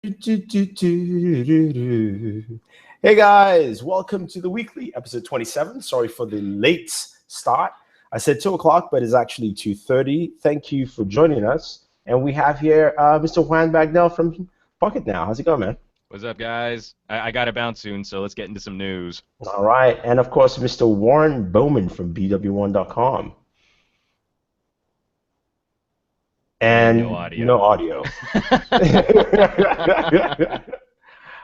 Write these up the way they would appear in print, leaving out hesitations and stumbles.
Hey guys, welcome to the weekly episode 27. Sorry for the late start. I said 2 o'clock, but it's actually 2:30. Thank you for joining us. And we have here Mr. Juan Bagnell from Pocket Now. How's it going, man? What's up, guys? I got to bounce soon, so let's get into some news. All right. And of course, Mr. Warren Bowman from BW1.com. And no And audio. no audio.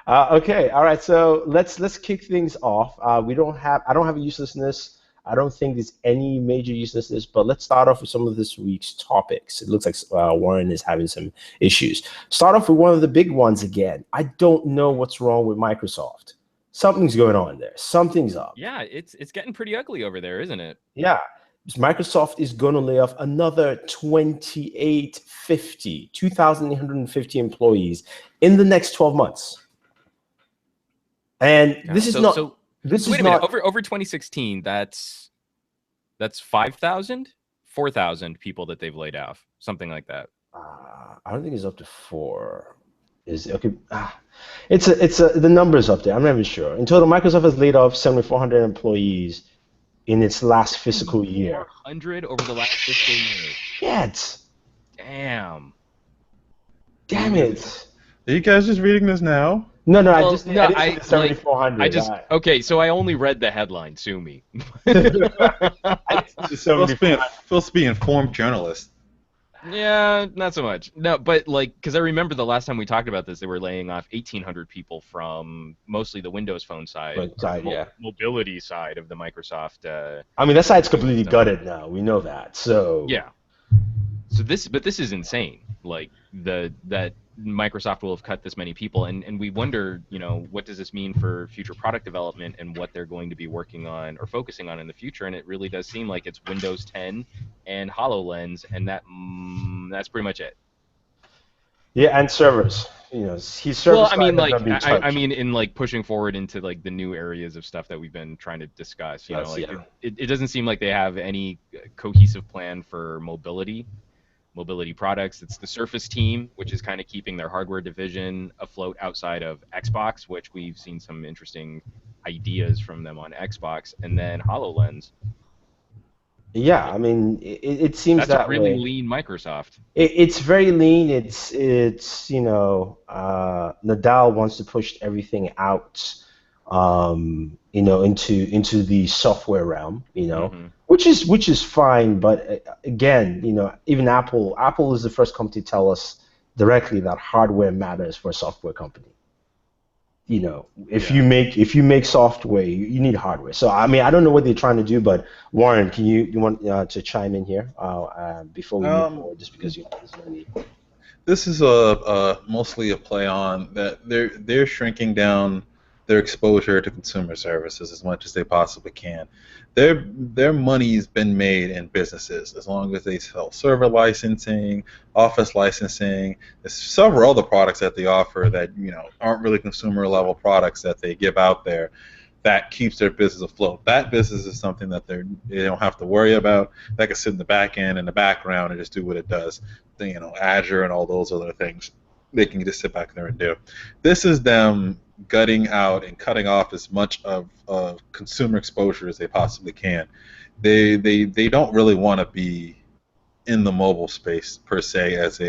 Okay, all right. So let's kick things off. I don't have a uselessness. I don't think there's any major uselessness. But let's start off with some of this week's topics. It looks like Warren is having some issues. Start off with one of the big ones again. I don't know what's wrong with Microsoft. Something's going on there. Something's up. Yeah, it's getting pretty ugly over there, isn't it? Yeah. Microsoft is going to lay off another 2,850 employees in the next 12 months. And Yeah, this is so- not. so- This Wait is a minute. not. Over 2016, that's 5,000, 4,000 people that they've laid off, something like that. I don't think it's up to 4. Is okay. The number's up there. I'm not even sure. In total, Microsoft has laid off 7,400 employees in its last fiscal year. 400 over the last fiscal year. Shit! Damn. Damn it! Are you guys just reading this now? No, I Well, just no, I didn't I- see the 7,400. Okay, so I only read the headline. Sue me. I didn't see the Phil's 7,400. being informed journalist. Yeah, not so much. No, but because I remember the last time we talked about this, they were laying off 1,800 people from mostly the Windows Phone side, Right side, yeah. mobility side of the Microsoft. I mean, that side's completely gutted now. We know that. So Yeah. So this is insane. Like that Microsoft will have cut this many people, and we wonder, what does this mean for future product development and what they're going to be working on or focusing on in the future? And it really does seem like it's Windows 10 and HoloLens, and that's pretty much it. Yeah, and servers. He's Well, server I mean, side has not been touched. I mean, in pushing forward into the new areas of stuff that we've been trying to discuss. Yes, yeah. It doesn't seem like they have any cohesive plan for mobility products. It's the Surface team, which is kind of keeping their hardware division afloat outside of Xbox, which we've seen some interesting ideas from them on Xbox, and then HoloLens. Yeah, I mean, it seems That's that a really way. lean Microsoft. It's very lean. Nadal wants to push everything out, into the software realm, Mhm. which is fine. But again, even Apple is the first company to tell us directly that hardware matters for a software company. If Yeah. you make software, you need hardware. So I mean, I don't know what they're trying to do, but Warren, you want to chime in here before we move forward, just because there's no need. This is mostly a play on that they're shrinking down their exposure to consumer services as much as they possibly can. Their money's been made in businesses as long as they sell server licensing, office licensing. There's several other products that they offer that aren't really consumer level products that they give out there that keeps their business afloat. That business is something that they don't have to worry about. That can sit in the back end, in the background, and just do what it does. Azure and all those other things, they can just sit back there and do. This is them gutting out and cutting off as much of consumer exposure as they possibly can. They don't really want to be in the mobile space per se as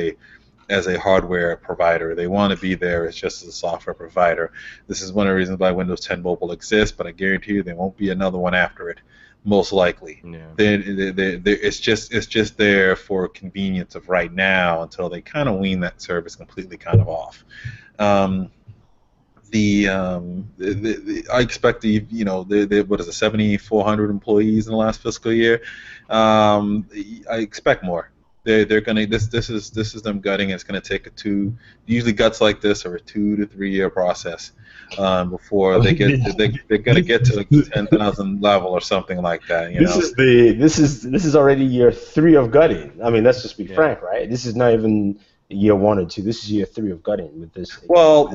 a hardware provider. They want to be there as just a software provider. This is one of the reasons why Windows 10 Mobile exists, but I guarantee you there won't be another one after it, most likely. Yeah. It's just there for convenience of right now until they kind of wean that service completely kind of off. I expect what is it, 7,400 employees in the last fiscal year. I expect more. They're gonna this is them gutting. It's gonna take usually guts like this are a 2 to 3 year process before they're gonna get to the 10,000 level or something like that. This is already year 3 of gutting. I mean, let's just be frank, right? This is not even year 1 or 2. This is year 3 of gutting with this. Well,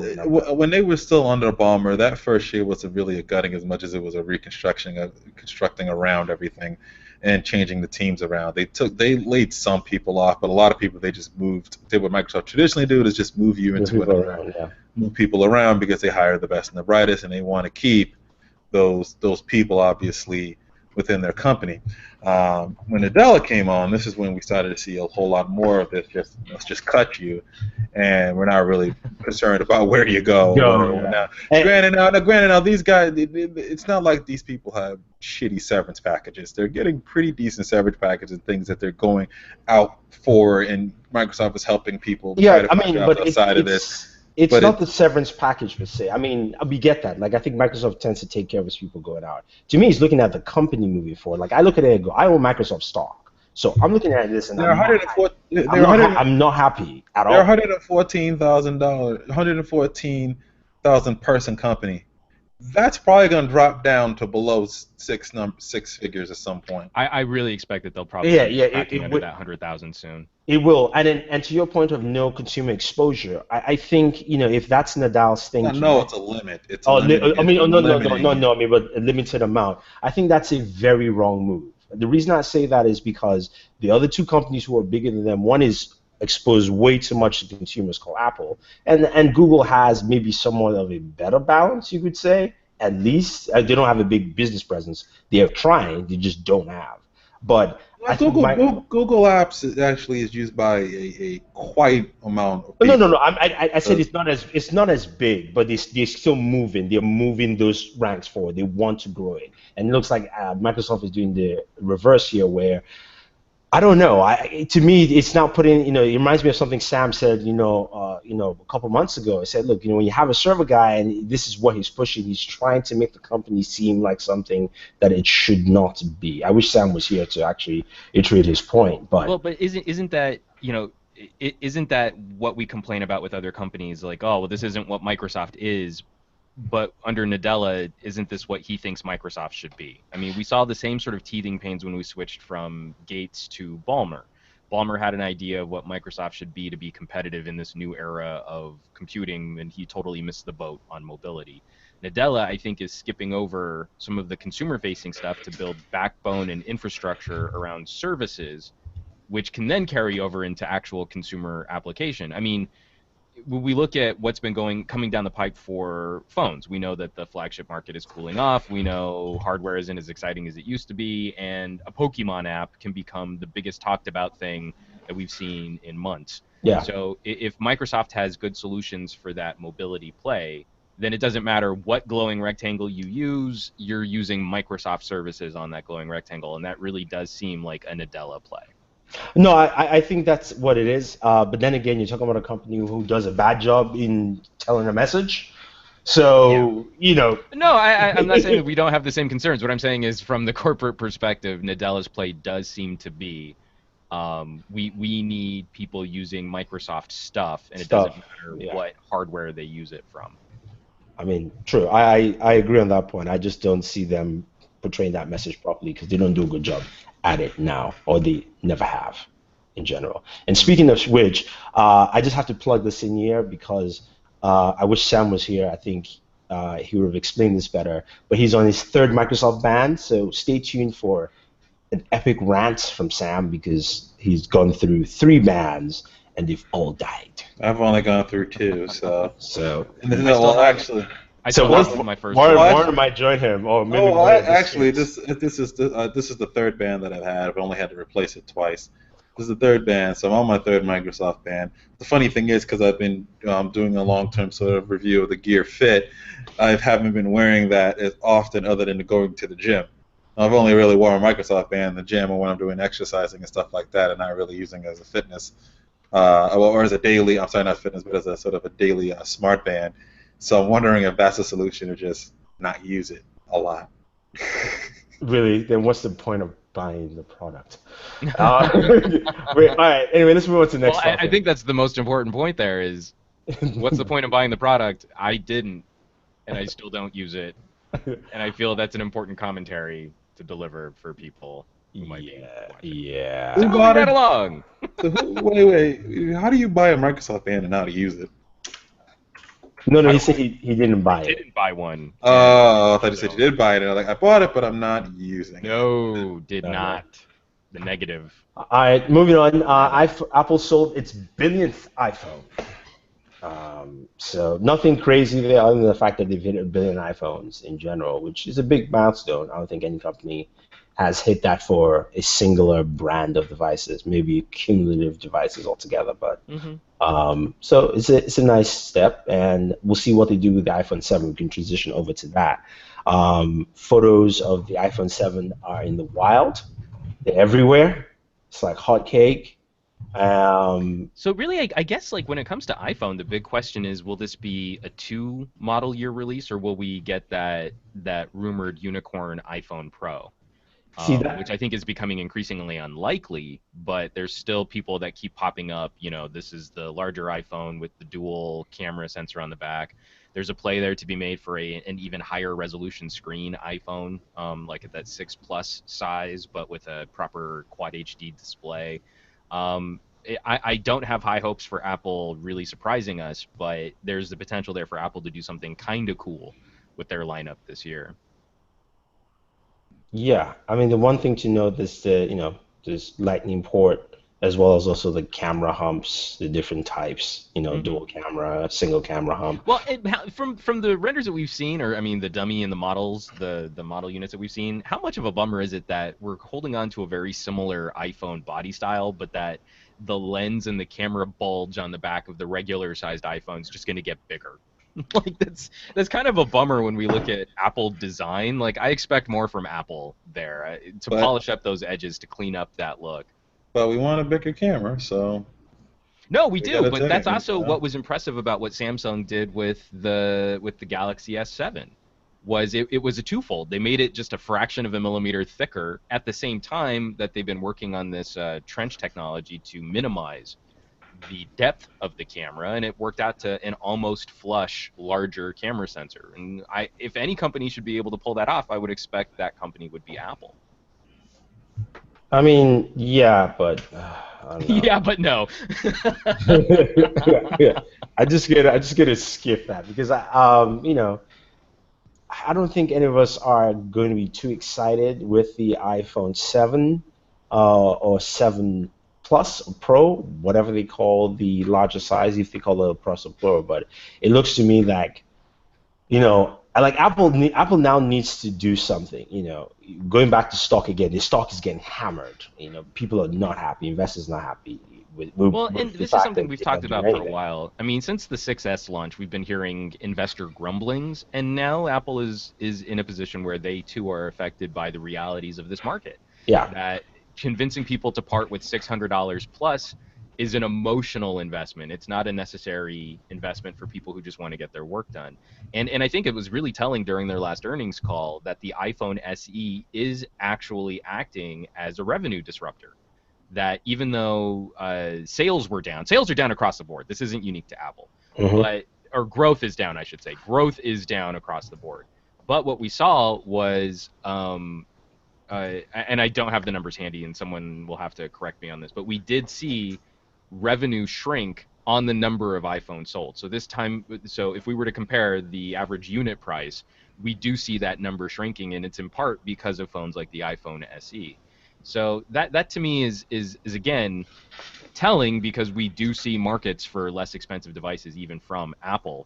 when they were still under the bomber, that first year wasn't really a gutting as much as it was a constructing around everything. and changing the teams around. They laid some people off, but a lot of people they just did what Microsoft traditionally do, is just move you into move people around because they hire the best and the brightest, and they want to keep those people obviously within their company. When Nadella came on, this is when we started to see a whole lot more of this. Let's just cut you, and we're not really concerned about where you go. Granted, now these guys, it's not like these people have shitty severance packages. They're getting pretty decent severance packages and things that they're going out for, and Microsoft is helping people try to find jobs outside of this. It's not the severance package per se. I mean, we get that. Like, I think Microsoft tends to take care of its people going out. To me, it's looking at the company moving forward. Like, I look at it and go, I own Microsoft stock. So I'm looking at this and I'm not happy at all. They're $114,000 person company. That's probably going to drop down to below six figures at some point. I really expect that they'll probably be under that 100,000 soon. It will, and to your point of no consumer exposure, I think if that's Nadal's thing. No, it's a limit. It's no. I mean, but a limited amount. I think that's a very wrong move. The reason I say that is because the other two companies who are bigger than them, one is exposed way too much to consumers, called Apple, and Google has maybe somewhat of a better balance, you could say. At least they don't have a big business presence. They are trying, they just don't have. But Google Apps actually is used by a quite amount of people. No. I said it's not as big, but they're still moving. They're moving those ranks forward. They want to grow it, and it looks like Microsoft is doing the reverse here, where I don't know. To me, it's not putting. It reminds me of something Sam said. A couple months ago. He said, look, when you have a server guy and this is what he's pushing, he's trying to make the company seem like something that it should not be. I wish Sam was here to actually iterate his point. But isn't that isn't that what we complain about with other companies? Like, oh, well, this isn't what Microsoft is. But under Nadella, isn't this what he thinks Microsoft should be? I mean, we saw the same sort of teething pains when we switched from Gates to Ballmer. Ballmer had an idea of what Microsoft should be to be competitive in this new era of computing, and he totally missed the boat on mobility. Nadella, I think, is skipping over some of the consumer-facing stuff to build backbone and infrastructure around services, which can then carry over into actual consumer application. I mean, when we look at what's been coming down the pipe for phones, we know that the flagship market is cooling off. We know hardware isn't as exciting as it used to be, and a Pokemon app can become the biggest talked about thing that we've seen in months. Yeah. So if Microsoft has good solutions for that mobility play, then it doesn't matter what glowing rectangle you use, you're using Microsoft services on that glowing rectangle, and that really does seem like a Nadella play. No, I think that's what it is. But then again, you're talking about a company who does a bad job in telling a message. So, No, I'm not saying that we don't have the same concerns. What I'm saying is, from the corporate perspective, Nadella's play does seem to be, we need people using Microsoft stuff, and it doesn't matter what hardware they use it from. I mean, true. I agree on that point. I just don't see them portraying that message properly because they don't do a good job at it now, or they never have in general. And speaking of which, I just have to plug this in here because I wish Sam was here. I think he would have explained this better. But he's on his third Microsoft ban, so stay tuned for an epic rant from Sam because he's gone through 3 bans and they've all died. I've only gone through 2, so. Actually. My first. Warren might join him. This is the third ban that I've had. I've only had to replace it twice. This is the third ban, so I'm on my third Microsoft ban. The funny thing is, because I've been doing a long-term sort of review of the Gear Fit, I haven't been wearing that as often other than going to the gym. I've only really worn a Microsoft band in the gym or when I'm doing exercising and stuff like that, and not really using it as a fitness, or as a daily, I'm sorry, not fitness, but as a sort of a daily smart band. So I'm wondering if that's a solution to just not use it a lot. Really? Then what's the point of buying the product? All right. Anyway, let's move on to the next topic. I think that's the most important point there is, what's the point of buying the product? I didn't, and I still don't use it. And I feel that's an important commentary to deliver for people who might be watching. Yeah. So moving right along. So wait. How do you buy a Microsoft band and how to use it? No, How he do said he didn't buy I it. didn't buy one. Oh, I thought you said So, you did buy it. And I'm like, I bought it, but I'm not using it. no, did No, no. not. The negative. All right, moving on. Apple sold its billionth iPhone. So nothing crazy there other than the fact that they've hit 1 billion iPhones in general, which is a big milestone. I don't think any company has hit that for a singular brand of devices, maybe cumulative devices altogether. But so it's a nice step, and we'll see what they do with the iPhone 7. We can transition over to that. Photos of the iPhone 7 are in the wild. They're everywhere. It's like hot cake. So really, I guess like when it comes to iPhone, the big question is, will this be a 2 model year release, or will we get that rumored unicorn iPhone Pro? See Which that? I think is becoming increasingly unlikely, but there's still people that keep popping up. You know, this is the larger iPhone with the dual camera sensor on the back. There's a play there to be made for an even higher resolution screen iPhone, like at that 6 Plus size, but with a proper Quad HD display. I don't have high hopes for Apple really surprising us, but there's the potential there for Apple to do something kind of cool with their lineup this year. Yeah, I mean the one thing to note is the this Lightning port as well as also the camera humps, the different types, dual camera, single camera hump. Well, from the renders that we've seen, or I mean the dummy and the models, the model units that we've seen, how much of a bummer is it that we're holding on to a very similar iPhone body style, but that the lens and the camera bulge on the back of the regular sized iPhone is just going to get bigger? Like that's kind of a bummer when we look at Apple design. Like I expect more from Apple there to But polish up those edges to clean up that look. but we want a bigger camera, so No, we we do, gotta but take that's it. also what was impressive about what Samsung did with the Galaxy S7 was it was a twofold. They made it just a fraction of a millimeter thicker at the same time that they've been working on this trench technology to minimize the depth of the camera, and it worked out to an almost flush larger camera sensor. And if any company should be able to pull that off, I would expect that company would be Apple. I mean, yeah, but I don't know. Yeah, but no. Yeah, I just get to skip that because I don't think any of us are going to be too excited with the iPhone 7 or 7 Plus or Pro, whatever they call the larger size, if they call it a Plus or Pro. But it looks to me like, like Apple now needs to do something. Going back to stock again, the stock is getting hammered. People are not happy, investors not happy Well, with and the this is fact something that we've they're not talked doing about for a anything. while. I mean, since the 6S launch, we've been hearing investor grumblings, and now Apple is in a position where they too are affected by the realities of this market. Yeah. That convincing people to part with $600 plus is an emotional investment. It's not a necessary investment for people who just want to get their work done. And I think it was really telling during their last earnings call that the iPhone SE is actually acting as a revenue disruptor. That even though sales were down, sales are down across the board. This isn't unique to Apple, Hmm. or growth is down, I should say. Growth is down across the board. But what we saw was, and I don't have the numbers handy, and someone will have to correct me on this, but we did see revenue shrink on the number of iPhones sold. So this time, so if we were to compare the average unit price, we do see that number shrinking, and it's in part because of phones like the iPhone SE. So that to me is again telling, because we do see markets for less expensive devices even from Apple.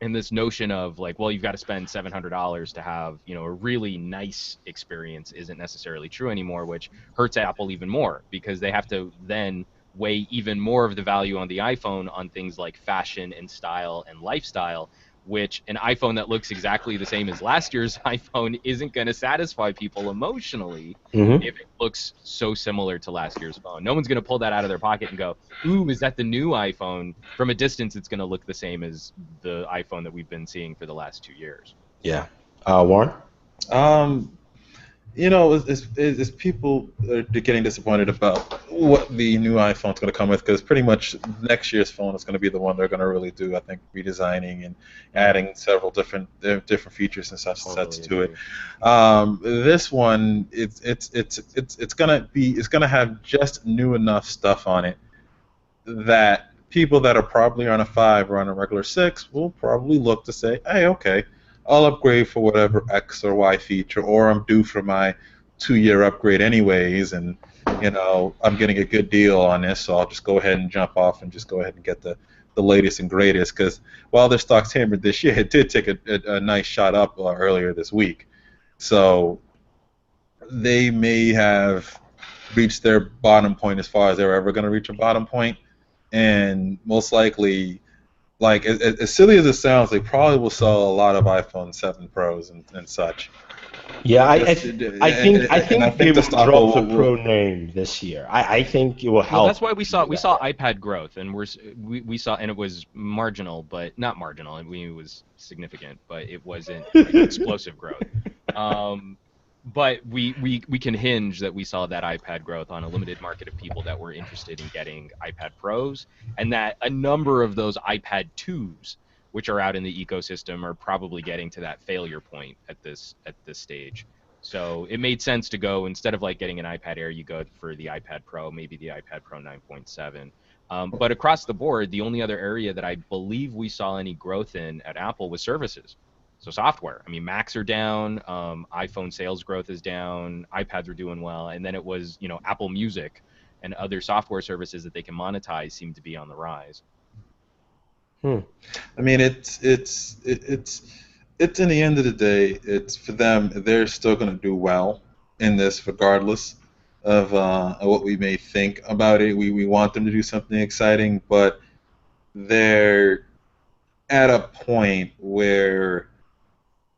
And this notion of like, well, you've got to spend $700 to have, a really nice experience isn't necessarily true anymore, which hurts Apple even more because they have to then weigh even more of the value on the iPhone on things like fashion and style and lifestyle, which an iPhone that looks exactly the same as last year's iPhone isn't going to satisfy people emotionally Hmm. if it looks so similar to last year's phone. No one's going to pull that out of their pocket and go, ooh, is that the new iPhone? From a distance, it's going to look the same as the iPhone that we've been seeing for the last 2 years. Yeah. Warren? Um, as people are getting disappointed about what the new iPhone's going to come with, because pretty much next year's phone is going to be the one they're going to really do, I think, redesigning and adding several different features and such sets to it. This one, it's going to have just new enough stuff on it that people that are probably on a 5 or on a regular 6 will probably look to say, hey, okay, I'll upgrade for whatever X or Y feature, or I'm due for my 2-year upgrade anyways, and I'm getting a good deal on this, so I'll just go ahead and jump off and just go ahead and get the latest and greatest. Because while their stock's hammered this year, it did take a nice shot up earlier this week. So they may have reached their bottom point as far as they're ever going to reach a bottom point, and most likely, like as silly as it sounds, they probably will sell a lot of iPhone 7 Pros and such. Yeah, I think they the will stock drop the Pro name this year. I think it will help. Well, that's why we saw iPad growth, and we saw, and it was marginal, but not marginal. I mean, it was significant, but it wasn't like explosive growth. But we can hinge that we saw that iPad growth on a limited market of people that were interested in getting iPad Pros, and that a number of those iPad 2s, which are out in the ecosystem, are probably getting to that failure point at this stage. So it made sense to go, instead of like getting an iPad Air, you go for the iPad Pro, maybe the iPad Pro 9.7. But across the board, the only other area that I believe we saw any growth in at Apple was services. So software. I mean, Macs are down, iPhone sales growth is down, iPads are doing well, and then it was, Apple Music and other software services that they can monetize seem to be on the rise. I mean, it's in the end of the day, it's for them. They're still going to do well in this, regardless of what we may think about it. We want them to do something exciting, but they're at a point where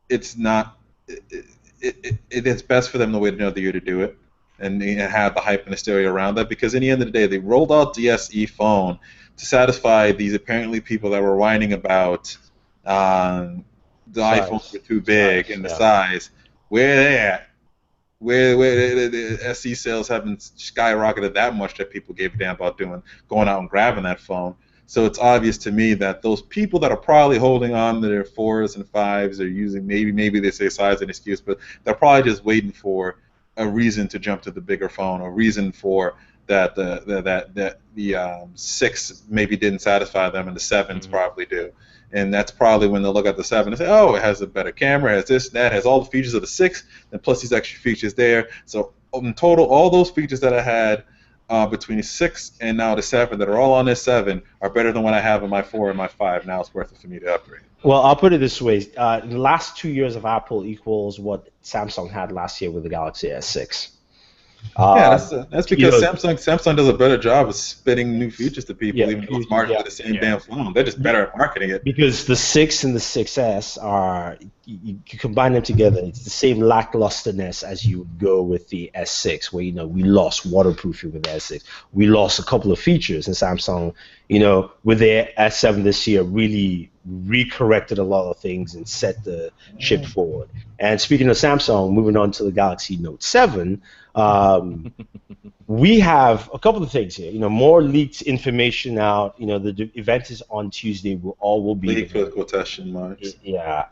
it's not. It's best for them to wait another year to do it, and have the hype and hysteria around that. Because in the end of the day, they rolled out the SE phone to satisfy these apparently people that were whining about the iPhones were too big and the size. Where are they at? Where the SE sales haven't skyrocketed that much that people gave a damn about going out and grabbing that phone. So it's obvious to me that those people that are probably holding on to their 4s and 5s are using, maybe they say size as an excuse, but they're probably just waiting for a reason to jump to the bigger phone, a reason for that the 6 maybe didn't satisfy them and the 7s probably do. And that's probably when they'll look at the 7 and say, oh, it has a better camera, it has this, that, it has all the features of the 6, and plus these extra features there. So in total, all those features that I had between the 6 and now the 7 that are all on this 7 are better than what I have on my 4 and my 5. Now it's worth it for me to upgrade. Well, I'll put it this way. The last 2 years of Apple equals what Samsung had last year with the Galaxy S6. That's because Samsung does a better job of spitting new features to people, even though it's marketing the same damn phone. They're just better at marketing it. Because the 6 and the 6S are, you combine them together, it's the same lacklusterness as you would go with the S6, where we lost waterproofing with the S6. We lost a couple of features, and Samsung, with their S7 this year, really recorrected a lot of things and set the ship forward. And speaking of Samsung, moving on to the Galaxy Note 7. We have a couple of things here. More leaked information out. The event is on Tuesday. Will be leaked with quotation marks. Yeah.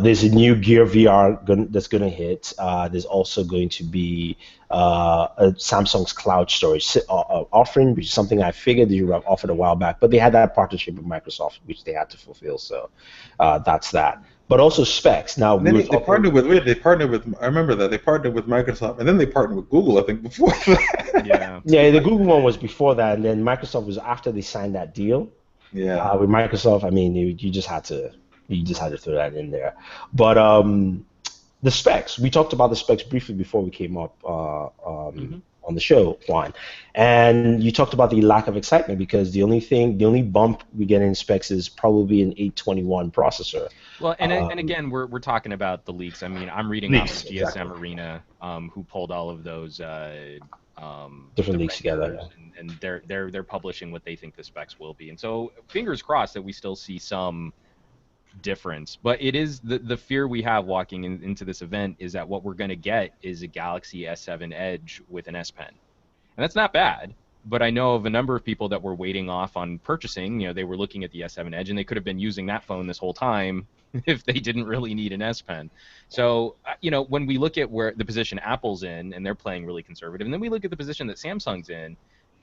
There's a new Gear VR that's going to hit. There's also going to be Samsung's cloud storage offering, which is something I figured they would have offered a while back, but they had that partnership with Microsoft, which they had to fulfill. So that's that. But also specs. Now they partnered with. I remember that they partnered with Microsoft, and then they partnered with Google. I think before that. Yeah. The Google one was before that, and then Microsoft was after they signed that deal. Yeah. With Microsoft, I mean, you just had to throw that in there. But the specs. We talked about the specs briefly before we came up on the show, Juan, and you talked about the lack of excitement because the only bump we get in specs is probably an 821 processor. Well, and again, we're talking about the leaks. I mean, I'm reading off of GSM Arena, who pulled all of those different leaks together, and they're publishing what they think the specs will be. And so, fingers crossed that we still see some difference. But it is the fear we have walking into this event is that what we're going to get is a Galaxy S7 Edge with an S Pen, and that's not bad. But I know of a number of people that were waiting off on purchasing. They were looking at the S7 Edge, and they could have been using that phone this whole time if they didn't really need an S Pen. So, when we look at where the position Apple's in, and they're playing really conservative, and then we look at the position that Samsung's in,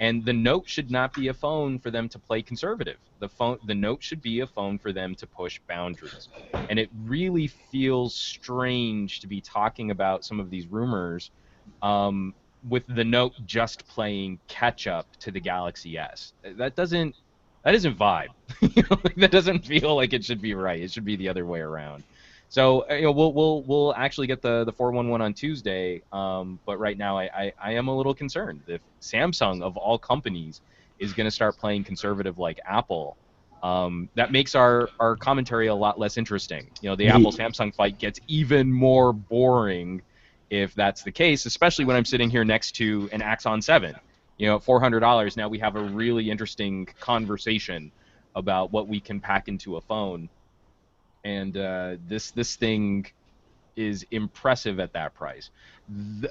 And the Note should not be a phone for them to play conservative. The Note should be a phone for them to push boundaries. And it really feels strange to be talking about some of these rumors with the Note just playing catch up to the Galaxy S. That isn't vibe. That doesn't feel like it should be right. It should be the other way around. So we'll actually get the 411 on Tuesday, but right now I am a little concerned if Samsung of all companies is going to start playing conservative like Apple. That makes our commentary a lot less interesting. The Apple Samsung fight gets even more boring if that's the case, especially when I'm sitting here next to an Axon 7. At $400 now we have a really interesting conversation about what we can pack into a phone. And this thing is impressive at that price.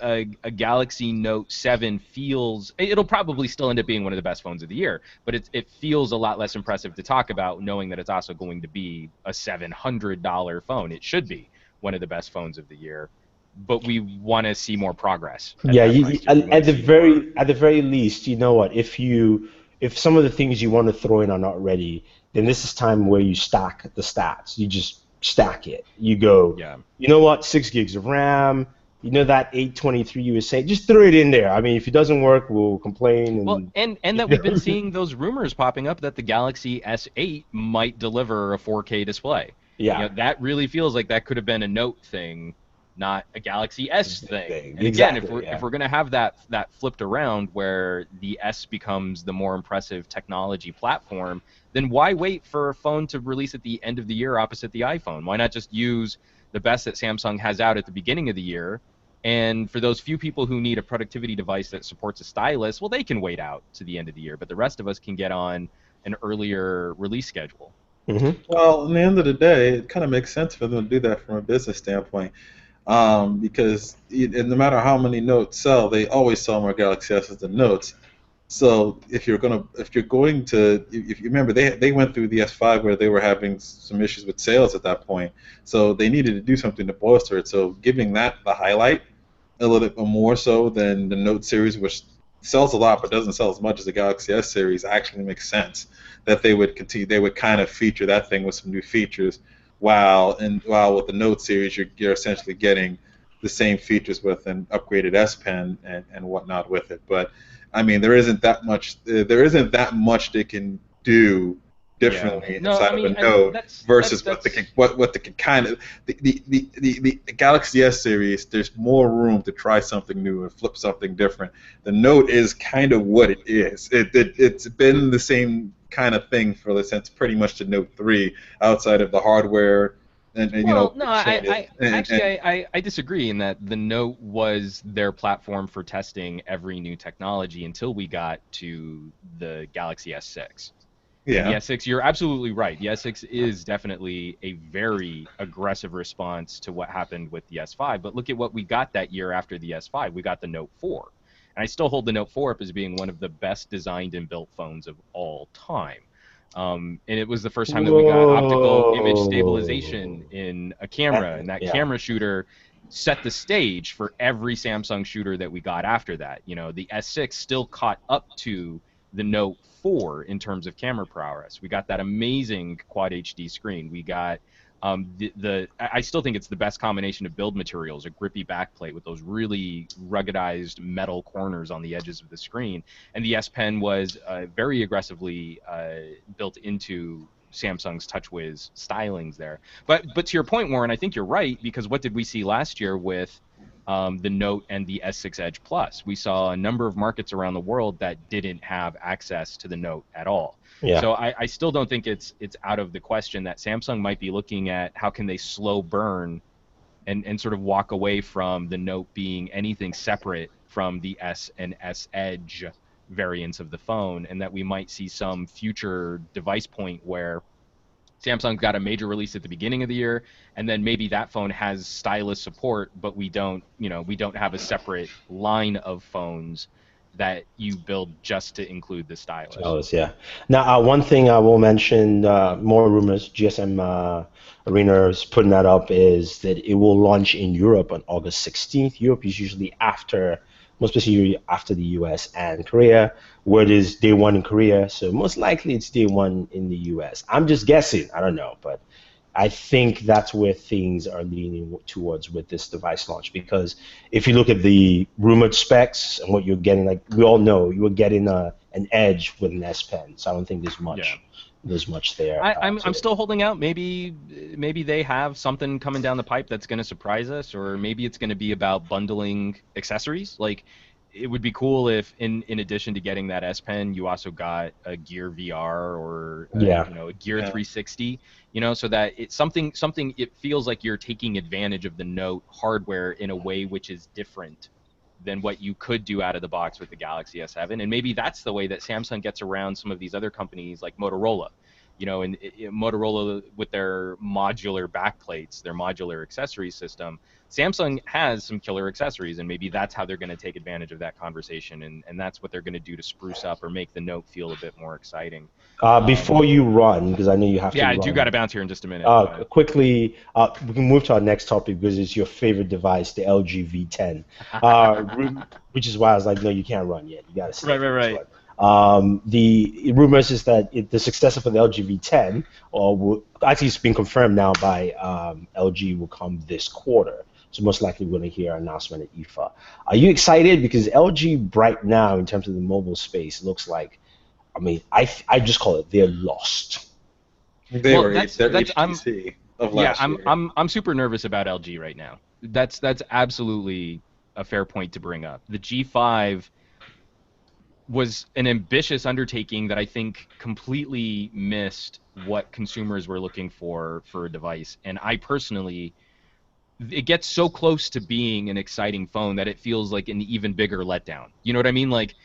A Galaxy Note 7 feels, it'll probably still end up being one of the best phones of the year, but it feels a lot less impressive to talk about, knowing that it's also going to be a $700 phone. It should be one of the best phones of the year, but we want to see more progress. Yeah, at the very least, you know what? If some of the things you want to throw in are not ready, then this is time where you stack the stats. You just stack it. You go, you know what? 6 gigs of RAM. That 823 you were saying, just throw it in there. I mean, if it doesn't work, we'll complain. And that we've been seeing those rumors popping up that the Galaxy S8 might deliver a 4K display. Yeah, that really feels like that could have been a Note thing, not a Galaxy S thing. And exactly, again, if we're going to have that flipped around where the S becomes the more impressive technology platform, then why wait for a phone to release at the end of the year opposite the iPhone? Why not just use the best that Samsung has out at the beginning of the year? And for those few people who need a productivity device that supports a stylus, well, they can wait out to the end of the year, but the rest of us can get on an earlier release schedule. Mm-hmm. Well, in the end of the day, it kind of makes sense for them to do that from a business standpoint. Because no matter how many Notes sell, they always sell more Galaxy S's than Notes. So if you remember, they went through the S5 where they were having some issues with sales at that point. So they needed to do something to bolster it. So giving that the highlight a little bit more so than the Note series, which sells a lot but doesn't sell as much as the Galaxy S series, actually makes sense. That they would continue, they would kind of feature that thing with some new features. While with the Note series, you're essentially getting the same features with an upgraded S Pen and whatnot with it. But I mean, there isn't that much they can do differently inside of a Note versus what they can kind of the Galaxy S series. There's more room to try something new and flip something different. The Note is kind of what it is. It's been the same kind of thing since pretty much the Note 3, outside of the hardware. I disagree in that the Note was their platform for testing every new technology until we got to the Galaxy S6. Yeah. The S6, you're absolutely right. The S6 is definitely a very aggressive response to what happened with the S5. But look at what we got that year after the S5. We got the Note 4. And I still hold the Note 4 up as being one of the best designed and built phones of all time. And it was the first time that we got optical image stabilization in a camera, and that camera shooter set the stage for every Samsung shooter that we got after that. The S6 still caught up to the Note 4 in terms of camera prowess. We got that amazing Quad HD screen. We got I still think it's the best combination of build materials, a grippy backplate with those really ruggedized metal corners on the edges of the screen. And the S Pen was very aggressively built into Samsung's TouchWiz stylings there. But to your point, Warren, I think you're right, because what did we see last year with the Note and the S6 Edge Plus? We saw a number of markets around the world that didn't have access to the Note at all. Yeah. So I still don't think it's out of the question that Samsung might be looking at how can they slow burn and sort of walk away from the Note being anything separate from the S and S Edge variants of the phone, and that we might see some future device point where Samsung's got a major release at the beginning of the year, and then maybe that phone has stylus support, but we don't have a separate line of phones that you build just to include the stylus. Yeah. Now, one thing I will mention, more rumors, GSM Arena is putting that up, is that it will launch in Europe on August 16th. Europe is usually after most especially after the US and Korea, where it is day one in Korea. So most likely it's day one in the US. I'm just guessing. I don't know, but I think that's where things are leaning towards with this device launch. Because if you look at the rumored specs and what you're getting, like we all know, you were getting an Edge with an S Pen. So I don't think there's much. Yeah. There's much there. I'm still holding out. Maybe they have something coming down the pipe that's going to surprise us, or maybe it's going to be about bundling accessories. Like, it would be cool if in addition to getting that S Pen, you also got a Gear VR or Yeah. a Gear 360. So that it's something it feels like you're taking advantage of the Note hardware in a way which is different than what you could do out of the box with the Galaxy S7. And maybe that's the way that Samsung gets around some of these other companies like Motorola. And Motorola with their modular backplates, their modular accessory system, Samsung has some killer accessories, and maybe that's how they're going to take advantage of that conversation, and that's what they're going to do to spruce up or make the Note feel a bit more exciting. Before you run, because I know you have to Yeah, run. I do got to bounce here in just a minute. Quickly, we can move to our next topic because it's your favorite device, the LG V10, which is why I was like, no, you can't run yet. You got to stay. Right. The rumors is that the successor for the LG V10, actually it's been confirmed now by LG, will come this quarter. So most likely we're going to hear an announcement at IFA. Are you excited? Because LG right now, in terms of the mobile space, looks like, I mean, I just call it they're lost. They were their HTC of last year. I'm super nervous about LG right now. That's absolutely a fair point to bring up. The G5 was an ambitious undertaking that I think completely missed what consumers were looking for a device. And I personally, it gets so close to being an exciting phone that it feels like an even bigger letdown. You know what I mean? Like,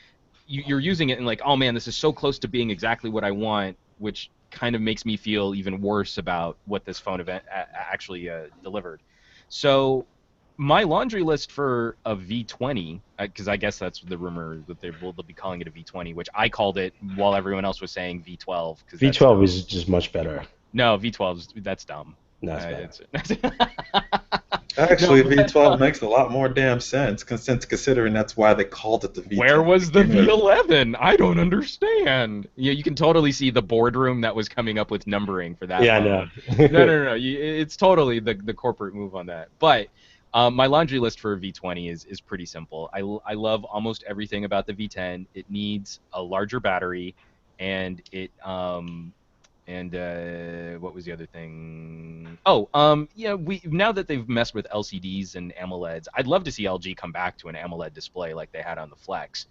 you're using it and like, oh man, this is so close to being exactly what I want, which kind of makes me feel even worse about what this phone event actually delivered. So my laundry list for a V20, because I guess that's the rumor that they'll be calling it a V20, which I called it while everyone else was saying V12. V12 is just much better. No, V12 that's dumb. That's Actually, V12 makes a lot more damn sense, considering that's why they called it the V10. Where was the V11? I don't understand. You can totally see the boardroom that was coming up with numbering for that. Yeah, no. No. It's totally the corporate move on that. But my laundry list for V20 is pretty simple. I love almost everything about the V10. It needs a larger battery, and what was the other thing? Now that they've messed with LCDs and AMOLEDs, I'd love to see LG come back to an AMOLED display like they had on the Flex.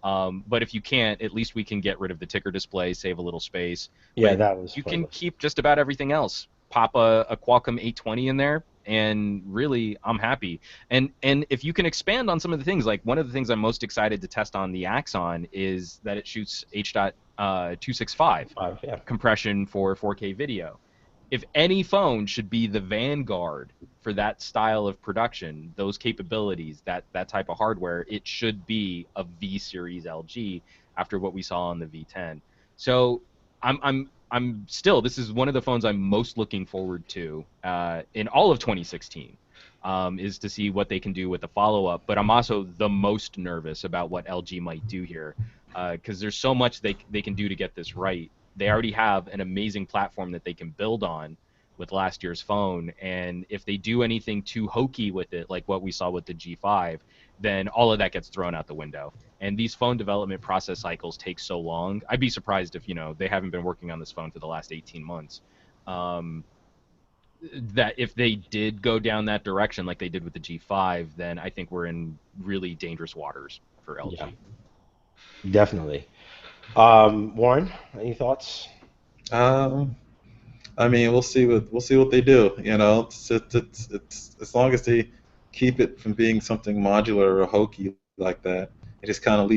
But if you can't, at least we can get rid of the ticker display, save a little space. Yeah, but that was. You can keep just about everything else. Pop a Qualcomm 820 in there, and really, I'm happy. And if you can expand on some of the things, like one of the things I'm most excited to test on the Axon is that it shoots H.265 compression for 4K video. If any phone should be the vanguard for that style of production, those capabilities, that type of hardware, it should be a V series LG after what we saw on the V10. So I'm still, this is one of the phones I'm most looking forward to in all of 2016, is to see what they can do with the follow-up. But I'm also the most nervous about what LG might do here, because there's so much they can do to get this right. They already have an amazing platform that they can build on with last year's phone, and if they do anything too hokey with it, like what we saw with the G5, then all of that gets thrown out the window. And these phone development process cycles take so long. I'd be surprised if they haven't been working on this phone for the last 18 months. That if they did go down that direction like they did with the G5, then I think we're in really dangerous waters for LG. Yeah, definitely. Warren, any thoughts? I mean, we'll see what they do. It's as long as they keep it from being something modular or hokey like that, and just kind of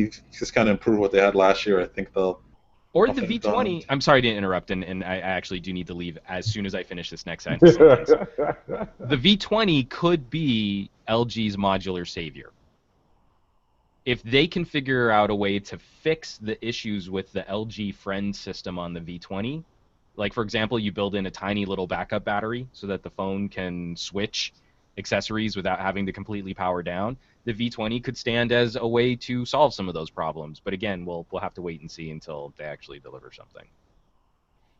improve what they had last year. I think they'll. Or the V20. I'm sorry to interrupt, and I actually do need to leave as soon as I finish this next sentence. The V20 could be LG's modular savior. If they can figure out a way to fix the issues with the LG Friend system on the V20, like for example, you build in a tiny little backup battery so that the phone can switch accessories without having to completely power down, the V20 could stand as a way to solve some of those problems. But again, we'll have to wait and see until they actually deliver something.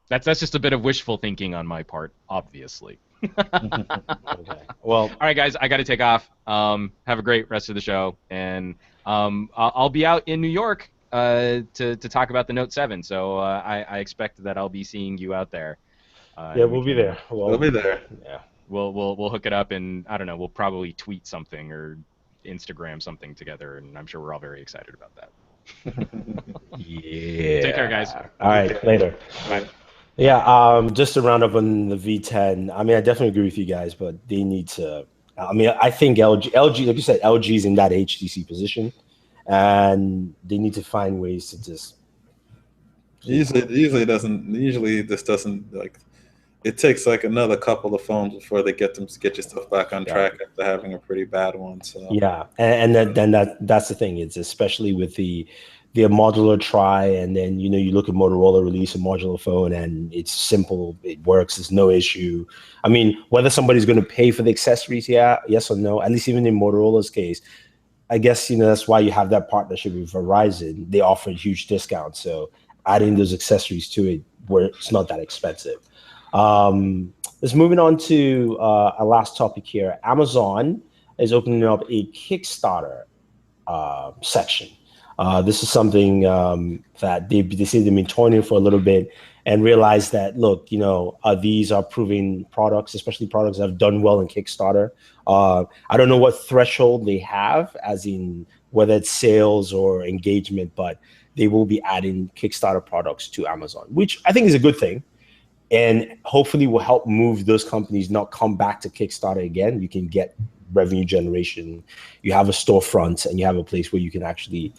That's just a bit of wishful thinking on my part, obviously. Okay. Well, all right, guys, I got to take off. Have a great rest of the show, and I'll be out in New York to talk about the Note 7. So I expect that I'll be seeing you out there. yeah, we'll be there. We'll be there. Yeah. We'll hook it up, and I don't know, we'll probably tweet something or Instagram something together, and I'm sure we're all very excited about that. Yeah. Take care, guys. All right, later. Bye. Yeah, just to round up on the V10, I mean, I definitely agree with you guys, but they need to, I mean, I think LG, like you said, LG is in that HTC position, and they need to find ways to just. Usually this doesn't, like, it takes like another couple of phones before they get your stuff back on track after having a pretty bad one. So yeah, and then that's the thing. It's especially with the modular try, and then you look at Motorola release a modular phone and it's simple, it works, there's no issue. I mean, whether somebody's going to pay for the accessories, yes or no, at least even in Motorola's case, I guess that's why you have that partnership with Verizon. They offer huge discounts, so adding those accessories to it where it's not that expensive. Let's moving on to our last topic here. Amazon is opening up a Kickstarter section. This is something that they say they've been toying for a little bit and realized that, look, these are proven products, especially products that have done well in Kickstarter. I don't know what threshold they have, as in whether it's sales or engagement, but they will be adding Kickstarter products to Amazon, which I think is a good thing. And hopefully will help move those companies not come back to Kickstarter again. You can get revenue generation. You have a storefront, and you have a place where you can actually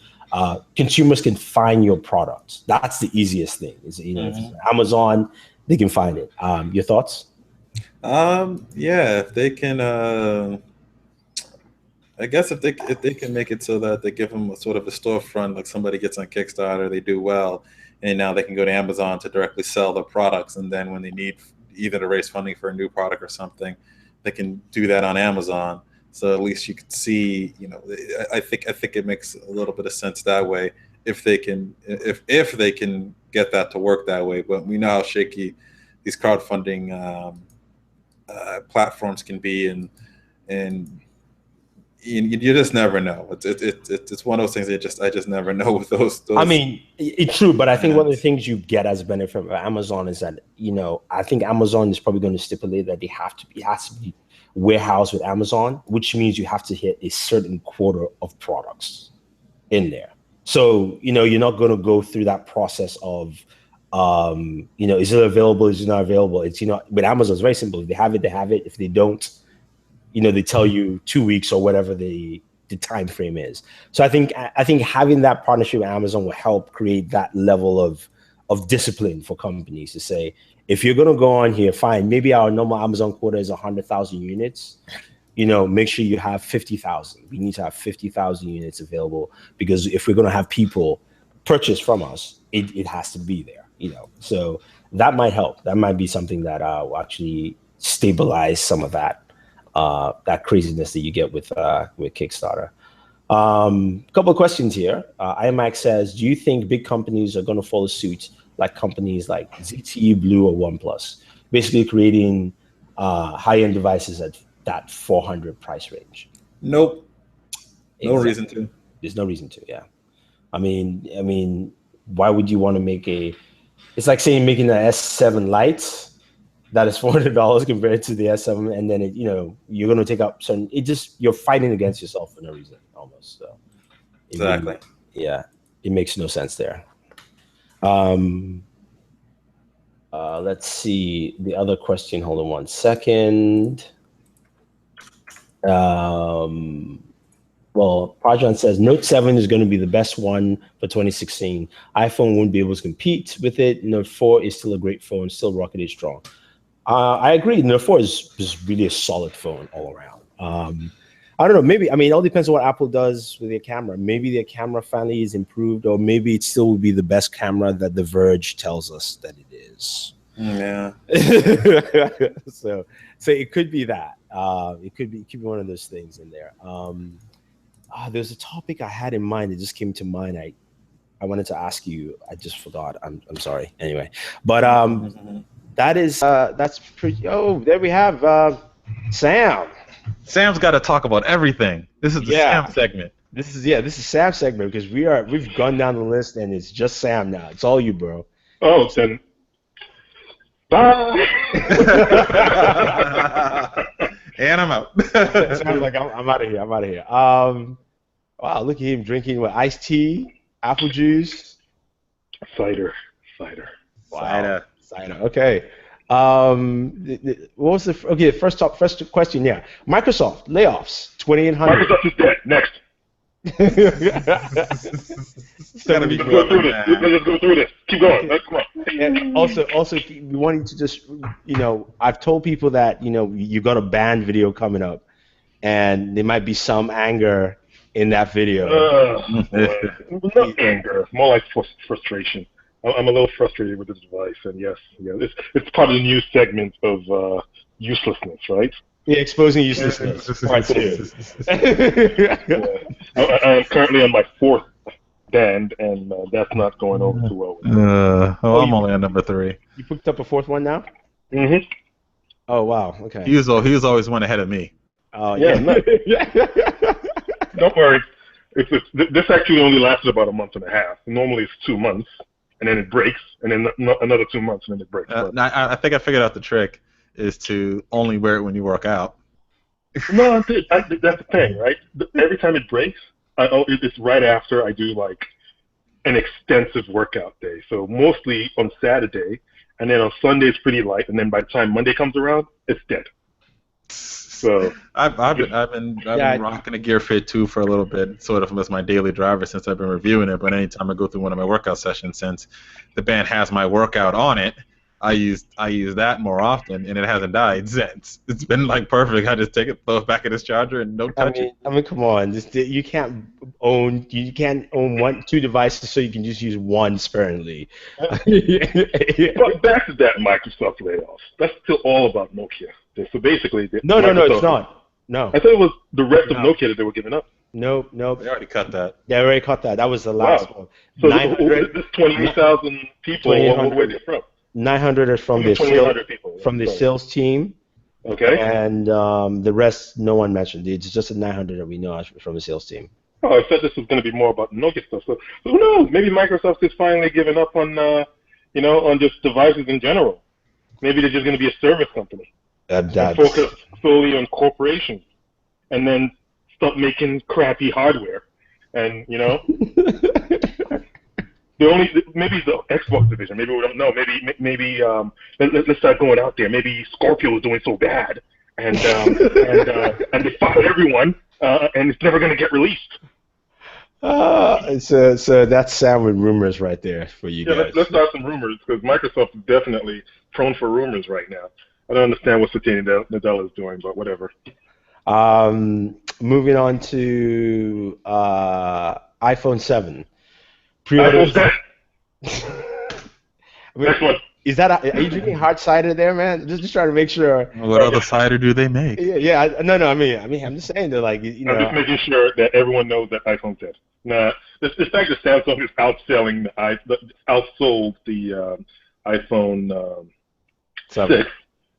consumers can find your product. That's the easiest thing. Is if it's Amazon, they can find it. Your thoughts? Yeah, if they can. I guess if they can make it so that they give them a sort of a storefront, like somebody gets on Kickstarter, they do well, and now they can go to Amazon to directly sell their products, and then when they need either to raise funding for a new product or something, they can do that on Amazon. So at least you could see, I think it makes a little bit of sense that way if they can get that to work that way. But we know how shaky these crowdfunding platforms can be, and you just never know. It's one of those things that I just never know with those. I mean, it's true, but I think one of the things you get as a benefit of Amazon is that I think Amazon is probably going to stipulate that it has to be warehoused with Amazon, which means you have to hit a certain quota of products in there. So you're not going to go through that process of is it available, is it not available. It's with Amazon, it's very simple. If they have it, they have it. If they don't, they tell you 2 weeks or whatever the time frame is. So I think having that partnership with Amazon will help create that level of discipline for companies to say, if you're going to go on here, fine, maybe our normal Amazon quota is 100,000 units, make sure you have 50,000. We need to have 50,000 units available, because if we're going to have people purchase from us, it has to be there, So that might help. That might be something that will actually stabilize some of that craziness that you get with Kickstarter. Couple of questions here. IMAX says, do you think big companies are going to follow suit, like companies like ZTE, Blue, or OnePlus, basically creating high-end devices at that 400 price range? Nope. Exactly. No reason to. There's no reason to. Yeah. I mean, why would you want to make it's like saying making an S7 Lite that is $400 compared to the S7, and then you're going to take up some. You're fighting against yourself for no reason, almost. So exactly. It makes no sense there. Let's see the other question. Hold on one second. Well, Prajan says Note 7 is going to be the best one for 2016. iPhone won't be able to compete with it. Note 4 is still a great phone, still rocketed strong. I agree. Note 4 is really a solid phone all around. I don't know. Maybe, it all depends on what Apple does with their camera. Maybe their camera finally is improved, or maybe it still will be the best camera that The Verge tells us that it is. Yeah. So it could be that. It could be one of those things in there. There's a topic I had in mind that just came to mind. I wanted to ask you. I just forgot. I'm sorry. Anyway, but that's pretty. Oh, there we have Sam. Sam's got to talk about everything. This is the Sam segment. This is Sam's segment because we've gone down the list and it's just Sam now. It's all you, bro. Oh, then bye. And I'm out. Sam's like, I'm out of here. I'm out of here. Wow, look at him drinking what, iced tea, apple juice, cider. Wow. Cider. Okay. What was the first question? Yeah, Microsoft layoffs 2,800. Microsoft is dead. Next. Let's go through this. Keep going. Come on. And also, we wanting to just, I've told people that you got a band video coming up, and there might be some anger in that video. Not anger, more like frustration. I'm a little frustrated with this device, and yes, it's part of the new segment of uselessness, right? Yeah, exposing uselessness. Part 2. I'm currently on my 4th band, and that's not going over too well. I'm only on number 3. You picked up a 4th one now? Mm-hmm. Oh wow. Okay. He was always one ahead of me. Oh yeah. Don't worry. This actually only lasted about a month and a half. Normally it's 2 months, and then it breaks, and then another 2 months, and then it breaks. I think I figured out the trick is to only wear it when you work out. No, that's the thing, right? Every time it breaks, it's right after I do like an extensive workout day. So mostly on Saturday, and then on Sunday it's pretty light, and then by the time Monday comes around, it's dead. So I've been rocking a Gear Fit 2 for a little bit, sort of as my daily driver since I've been reviewing it. But anytime I go through one of my workout sessions, since the band has my workout on it, I use that more often, and it hasn't died since. It's been like perfect. I just take it, throw it back in its charger, and don't touch it. I mean, come on. You can't own 2 devices, so you can just use one sparingly. But back to that Microsoft layoffs. That's still all about Nokia. So basically, no, it's not. No. I thought it was the rest of Nokia that they were giving up. Nope. They already cut that. Yeah, they already cut that. That was the last one. So this 28,000 people, where are they from? 900 are from the sales team. Okay. And the rest, no one mentioned. It's just the 900 that we know from the sales team. Oh, I said this was going to be more about Nokia stuff. So who knows? Maybe Microsoft is finally giving up on, on just devices in general. Maybe they're just going to be a service company. Focus solely on corporations, and then stop making crappy hardware. And maybe the Xbox division. Maybe we don't know. Maybe let's start going out there. Maybe Scorpio is doing so bad, and they fired everyone, and it's never going to get released. So that's Sam with rumors right there for you guys. Let's start some rumors, because Microsoft is definitely prone for rumors right now. I don't understand what Satya Nadella is doing, but whatever. Moving on to iPhone 7. Pre-orders. Next one. Is that are you drinking hard cider there, man? Just trying to make sure. What other cider do they make? Yeah. No. I mean, I'm just saying that, like, I'm just making sure that everyone knows that iPhone's dead. Nah, the fact that Samsung is outsold the iPhone 6.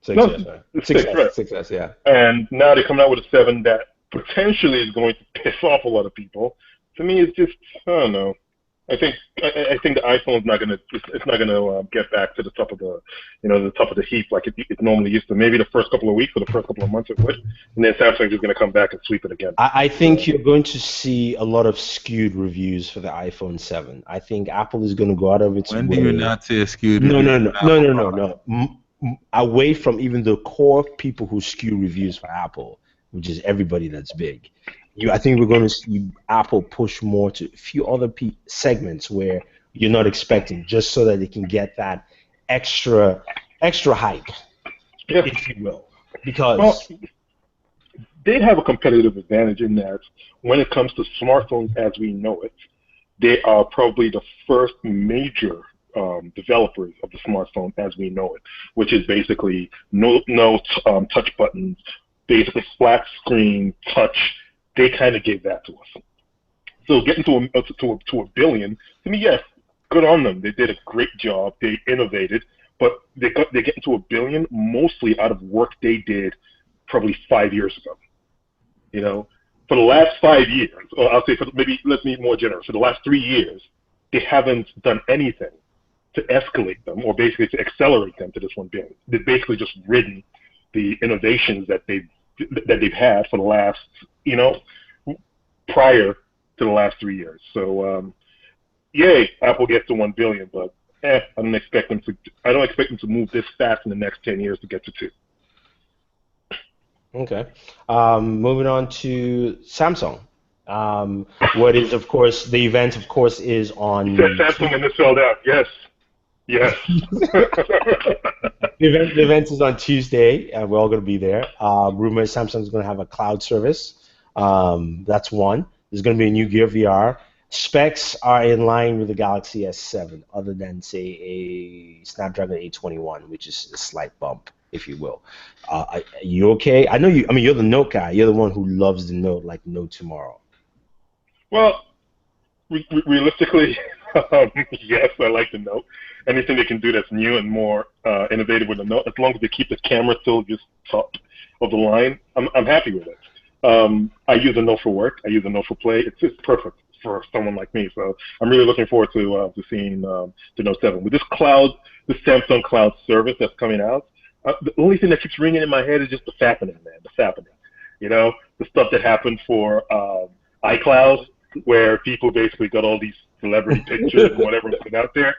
6S, yeah. And now they're coming out with a 7 that potentially is going to piss off a lot of people. To me, it's just, I don't know. I think the iPhone's not gonna get back to the top of the heap like it normally used to. Maybe the first couple of weeks or the first couple of months it would, and then Samsung's just gonna come back and sweep it again. I think you're going to see a lot of skewed reviews for the iPhone 7. I think Apple is going to go out of its way. When do you not see a skewed? No. Away from even the core people who skew reviews for Apple, which is everybody that's big. I think we're going to see Apple push more to a few other segments where you're not expecting, just so that they can get that extra hype, if you will. Because they have a competitive advantage in that when it comes to smartphones as we know it, they are probably the first major developers of the smartphone as we know it, which is basically no touch buttons, basically flat screen touch. They kind of gave that to us. So getting to a billion, to me, yes, good on them. They did a great job. They innovated, but they're getting to a billion mostly out of work they did probably 5 years ago. You know, for the last 5 years, or I'll say let's be more generous. For the last 3 years, they haven't done anything to escalate them or basically to accelerate them to this 1 billion. They've basically just ridden the innovations that they've had for the last, prior to the last 3 years. So, yay, Apple gets to 1 billion, but I don't expect them to move this fast in the next 10 years to get to 2. Okay. Moving on to Samsung. What is, of course, the event, of course, is on... Samsung and this sold out, yes. Yes. The event is on Tuesday, and we're all going to be there. Rumor is Samsung's going to have a cloud service. That's one. There's going to be a new Gear VR. Specs are in line with the Galaxy S7, other than, say, a Snapdragon 821, which is a slight bump, if you will. Are you okay? I know you. I mean, you're the Note guy. You're the one who loves the Note like no tomorrow. Well, realistically, yes, I like the Note. Anything they can do that's new and more innovative with the Note, as long as they keep the camera still just top of the line, I'm happy with it. I use the Note for work. I use the Note for play. It's just perfect for someone like me. So I'm really looking forward to seeing the Note 7 with this Samsung Cloud service that's coming out. The only thing that keeps ringing in my head is just the fappening, man. The fappening. You know, the stuff that happened for iCloud, where people basically got all these celebrity pictures and whatever was out there.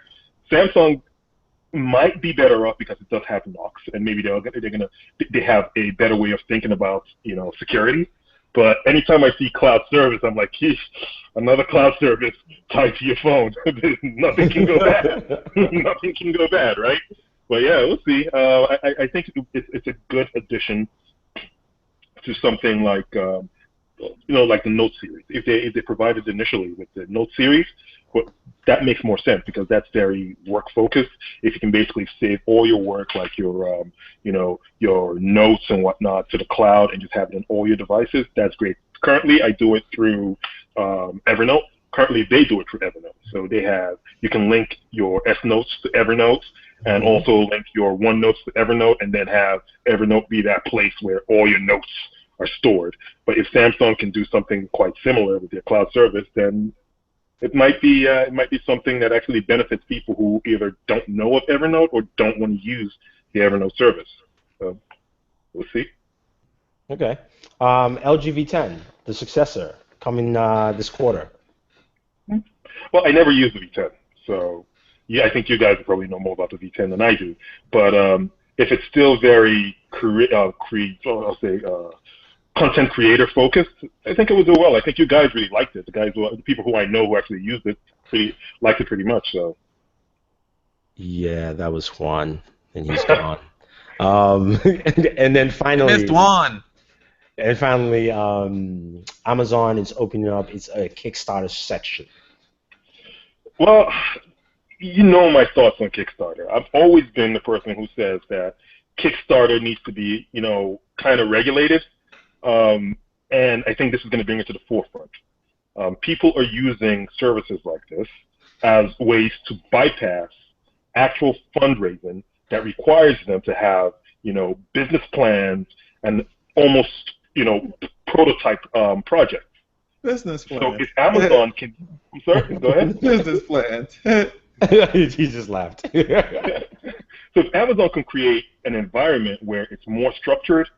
Samsung might be better off because it does have locks, and maybe they have a better way of thinking about security. But anytime I see cloud service, I'm like, geez, another cloud service tied to your phone. Nothing can go bad. Nothing can go bad, right? But yeah, we'll see. I think it's a good addition to something like like the Note series. If they provided initially with the Note series, that makes more sense because that's very work focused. If you can basically save all your work, like your your notes and whatnot, to the cloud and just have it on all your devices, that's great. Currently, I do it through Evernote. Currently, they do it through Evernote. So you can link your S Notes to Evernote and also link your OneNotes to Evernote, and then have Evernote be that place where all your notes are stored. But if Samsung can do something quite similar with their cloud service, then it might be something that actually benefits people who either don't know of Evernote or don't want to use the Evernote service. So we'll see. Okay. LG V10, the successor, coming this quarter. Well, I never used the V10, so yeah, I think you guys probably know more about the V10 than I do. But if it's still very content creator focused, I think it would do well. I think you guys really liked it. The people who I know who actually used it liked it pretty much. So. Yeah, that was Juan, and he's gone. And then finally, missed Juan. And finally, Amazon is opening up its Kickstarter section. Well, you know my thoughts on Kickstarter. I've always been the person who says that Kickstarter needs to be, kind of regulated. And I think this is going to bring it to the forefront. People are using services like this as ways to bypass actual fundraising that requires them to have, business plans and almost, prototype projects. Business plans. So if Amazon can, I'm sorry, go ahead. Business plans. He just laughed. So if Amazon can create an environment where it's more structured,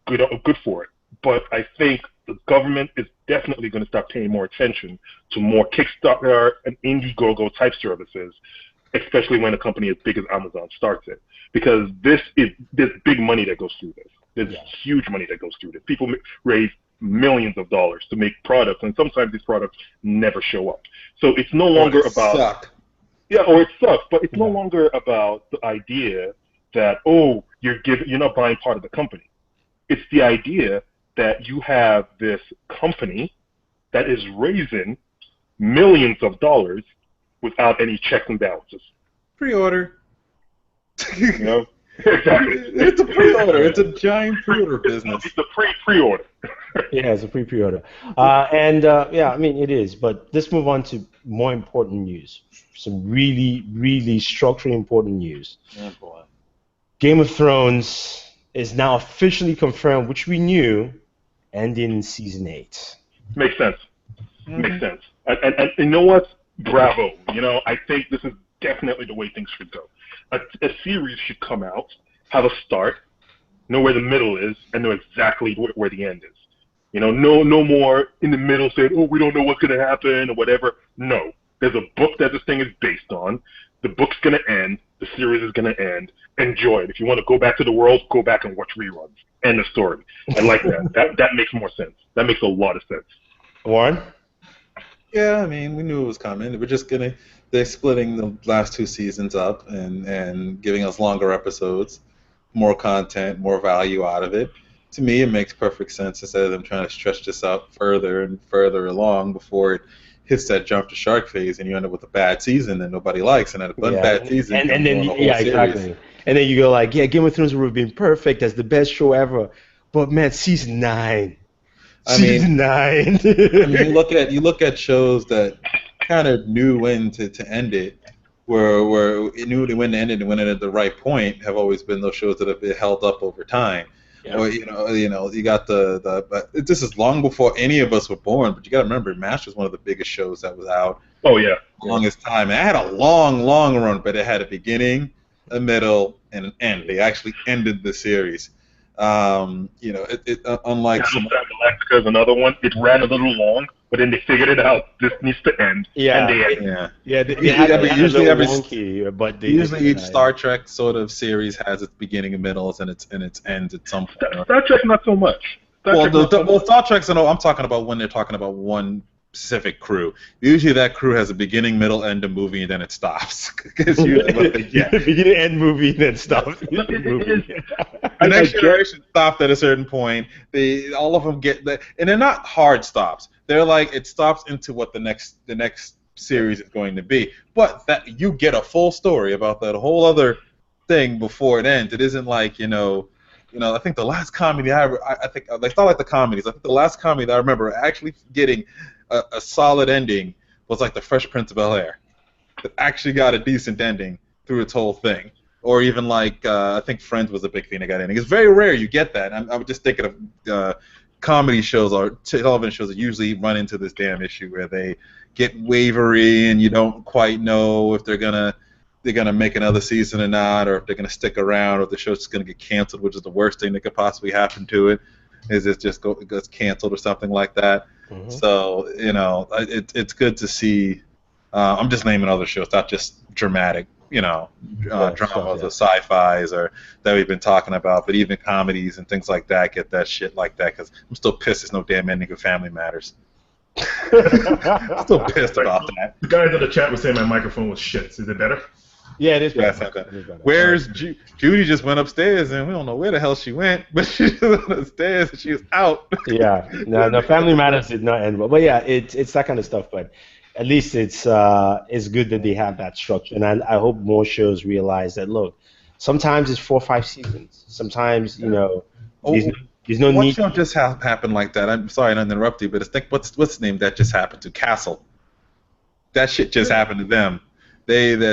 good for it. But I think the government is definitely going to start paying more attention to more Kickstarter and Indiegogo type services, especially when a company as big as Amazon starts it. Because there's big money that goes through this. There's huge money that goes through this. People raise millions of dollars to make products, and sometimes these products never show up. So it's no longer about... Suck. Yeah, or it sucks, but it's no longer about the idea that, you're not buying part of the company. It's the idea that you have this company that is raising millions of dollars without any checks and balances. Pre-order. You know? Exactly. It's a pre-order. It's a giant pre-order business. It's a pre-order. Yeah, it's a pre-order. Yeah, I mean, it is. But let's move on to more important news. Some really, really structurally important news. Oh, boy. Game of Thrones is now officially confirmed, which we knew, ending in season 8. Makes sense. Makes sense. And you know what? Bravo. You know, I think this is definitely the way things should go. A series should come out, have a start, know where the middle is, and know exactly where the end is. You know, no more in the middle saying, oh, we don't know what's going to happen or whatever. No. There's a book that this thing is based on. The book's going to end. The series is going to end. Enjoy it. If you want to go back to the world, go back and watch reruns. End of story. I like that. That makes more sense. That makes a lot of sense. Warren? Yeah, I mean, we knew it was coming. They're splitting the last 2 seasons up and giving us longer episodes, more content, more value out of it. To me, it makes perfect sense instead of them trying to stretch this out further and further along before it hits that jump to shark phase and you end up with a bad season that nobody likes. And at one bad season, and then exactly. And then you go like, yeah, Game of Thrones would have been perfect as the best show ever. But man, season 9. Season 9. I mean, you look at shows that kind of knew when to end it, where it knew when to end it and when it at the right point, have always been those shows that have been held up over time. Yeah. Or you got but this is long before any of us were born. But you got to remember, MASH was one of the biggest shows that was out. Oh yeah, longest time. And it had a long run, but it had a beginning, a middle, and an end. They actually ended the series. Unlike Galactica is another one. It ran a little long, but then they figured it out. This needs to end. Yeah, and usually each Star Trek sort of series has its beginning and middles and its ends at some point. Star Trek not so much. Star Trek's I'm talking about when they're talking about one specific crew. Usually that crew has a beginning, middle, end of movie, and then it stops. Beginning, end movie, then stops. The next generation stopped at a certain point. All of them get that, and they're not hard stops. They're like it stops into what the next series is going to be. But that you get a full story about that whole other thing before it ends. It isn't like I think the last comedy I think it's not like the comedies. I think the last comedy that I remember actually getting a solid ending was like the Fresh Prince of Bel-Air. It actually got a decent ending through its whole thing. Or even like I think Friends was a big thing that got ending. It's very rare you get that. I'm just thinking of comedy shows or television shows that usually run into this damn issue where they get wavery and you don't quite know if they're gonna make another season or not, or if they're gonna stick around, or if the show's just gonna get canceled, which is the worst thing that could possibly happen to it. Is it just gets canceled or something like that? Mm-hmm. So it's good to see. I'm just naming other shows, not just dramatic, dramas or sci-fis or that we've been talking about, but even comedies and things like that get that shit like that. Because I'm still pissed there's no damn ending of Family Matters. I'm still pissed about that. The guys in the chat were saying my microphone was shit. Is it better? Yeah, it is better. Where's Judy just went upstairs and we don't know where the hell she went, but she just went upstairs and she was out. Yeah, no, Family Matters did not end well. But yeah, it's that kind of stuff. But at least it's good that they have that structure, and I hope more shows realize that. Look, sometimes it's 4 or 5 seasons. Sometimes there's no need. What show just happened like that? I'm sorry to interrupt you, but what's the name that just happened to? Castle. That shit just happened to them.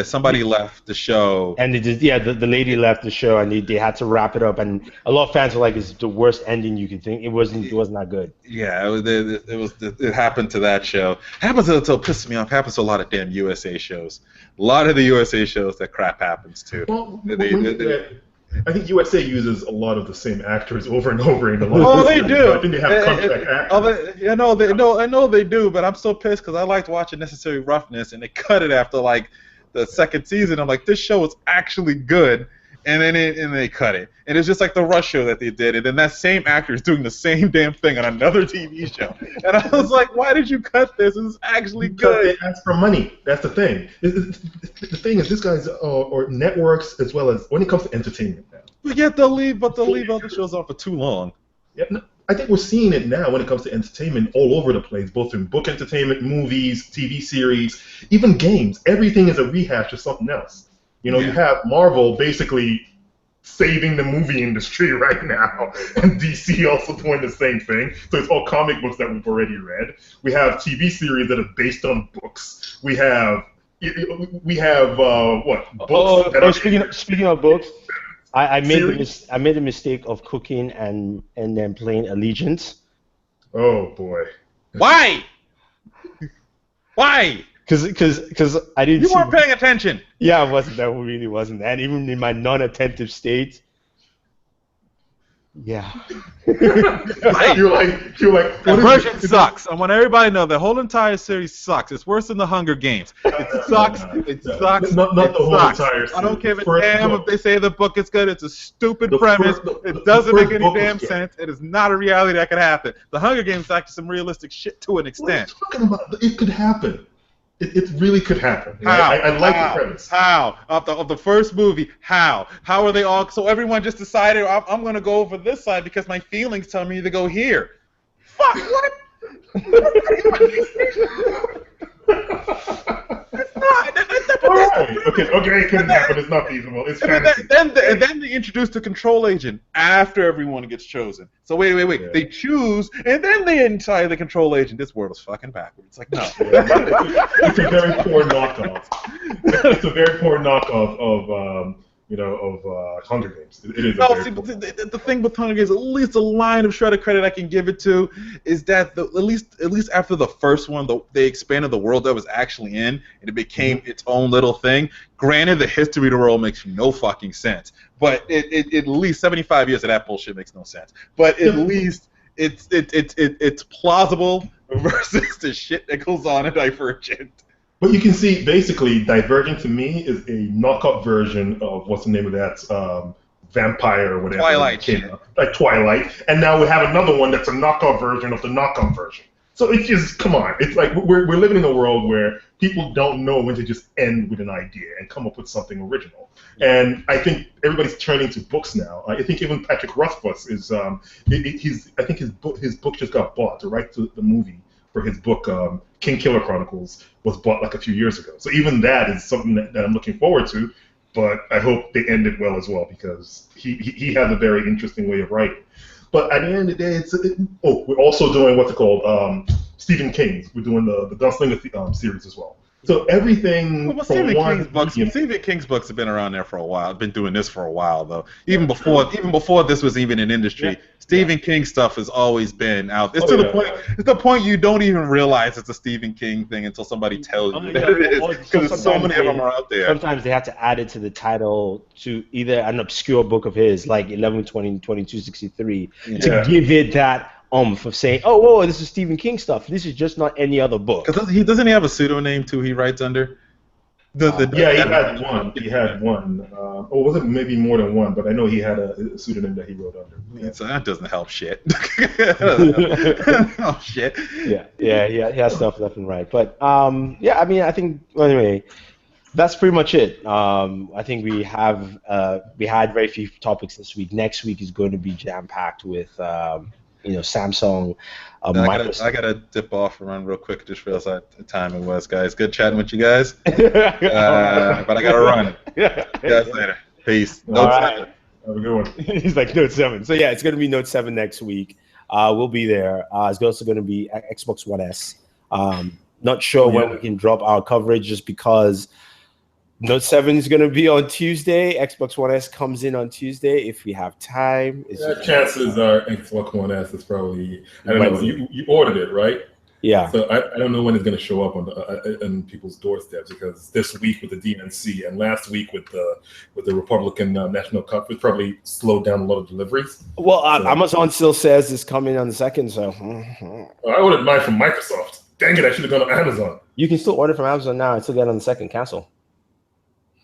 Somebody left the show, and the lady left the show, and they had to wrap it up, and a lot of fans were like, "It's the worst ending you could think." It wasn't that good. Yeah, it happened to that show. Happens to pisses me off. Happens to a lot of damn USA shows. A lot of the USA shows that crap happens to. Well, I think USA uses a lot of the same actors over and over in the Oh, they do. I think they have contract actors. I know they do, but I'm so pissed because I liked watching Necessary Roughness, and they cut it after like the second season. I'm like, this show is actually good, and then they cut it, and it's just like the Rush show that they did, and then that same actor is doing the same damn thing on another TV show, and I was like, why did you cut this? This is actually good. They ask for money. That's the thing. The thing is, these guys are networks as well as when it comes to entertainment now. But yet they'll leave other shows on for too long. Yeah, no, I think we're seeing it now when it comes to entertainment all over the place, both in book entertainment, movies, TV series, even games. Everything is a rehash of something else. You know, you have Marvel basically saving the movie industry right now, and DC also doing the same thing. So it's all comic books that we've already read. We have TV series that are based on books. We have what? Books speaking of books, I made the mistake of cooking and then playing Allegiant. Oh boy. Why? Why? Because I didn't. You weren't paying attention. Yeah, I wasn't. That really wasn't. And even in my non-attentive state. Yeah. You're like. The version sucks. I want everybody to know the whole entire series sucks. It's worse than the Hunger Games. It sucks. It sucks. Not the whole entire series. I don't give a damn if they say the book is good. It's a stupid premise. It doesn't make any damn sense. It is not a reality that could happen. The Hunger Games is actually some realistic shit to an extent. What are you talking about? It could happen. It really could happen. Right? I like the premise. How? Of the first movie, how? How are they all? So everyone just decided, I'm going to go over this side because my feelings tell me to go here. Fuck, what? It's not. All right. Okay, it couldn't happen. It's not feasible. It's fantasy. And then they introduce the control agent after everyone gets chosen. So wait. Yeah. They choose, and then they inside the control agent. This world is fucking backwards. It's like, no. It's a very poor knockoff. It's a very poor knockoff of Hunger Games. It is. The thing with Hunger Games, at least a line of shred of credit I can give it to, is that at least after the first one, they expanded the world that was actually in, and it became its own little thing. Granted, the history of the world makes no fucking sense, but at least 75 years of that bullshit makes no sense. But at least it's plausible versus the shit that goes on in Divergent. But you can see, basically, Divergent to me is a knockout version of what's the name of that vampire or whatever. Twilight. Like Twilight. And now we have another one that's a knockout version of the knockout version. So it's just, come on. It's like we're living in a world where people don't know when to just end with an idea and come up with something original. And I think everybody's turning to books now. I think even Patrick Rothfuss is, I think his book just got bought to write the movie for his book, King Killer Chronicles, was bought like a few years ago. So even that is something that I'm looking forward to, but I hope they end it well as well, because he has a very interesting way of writing. But at the end of the day, we're also doing what's it called, Stephen King's. We're doing the Gunslinger series as well. So everything Stephen King's books have been around there for a while. I've been doing this for a while, though. Even before this was even an industry, Stephen King stuff has always been out. It's It's the point you don't even realize it's a Stephen King thing until somebody tells you that it is, because so many of them are out there. Sometimes they have to add it to the title to either an obscure book of his, like 11/20/2263, to give it that for saying, oh, whoa, this is Stephen King stuff. This is just not any other book. Because doesn't he have a pseudonym too? He writes under. He had one. He had one. Or was it maybe more than one? But I know he had a pseudonym that he wrote under. Yeah, so that doesn't help shit. Oh shit. Yeah. He has stuff left and right. But I think anyway, that's pretty much it. I think we had very few topics this week. Next week is going to be jam packed with Samsung. I gotta dip off and run real quick. Just realized the time it was, guys. Good chatting with you guys. But I gotta run. Guys, later. Peace. Note 7. Have a good one. He's like Note 7. So yeah, it's gonna be Note 7 next week. We'll be there. It's also gonna be Xbox One S. Not sure when we can drop our coverage, just because Note 7 is going to be on Tuesday. Xbox One S comes in on Tuesday if we have time. Chances are Xbox One S is probably, I don't know, you ordered it, right? Yeah. So I don't know when it's going to show up on people's doorsteps, because this week with the DNC and last week with the Republican National Conference probably slowed down a lot of deliveries. Well, Amazon still says it's coming on the 2nd, so. I ordered mine from Microsoft. Dang it, I should have gone to Amazon. You can still order from Amazon now and still get on the 2nd. Cancel.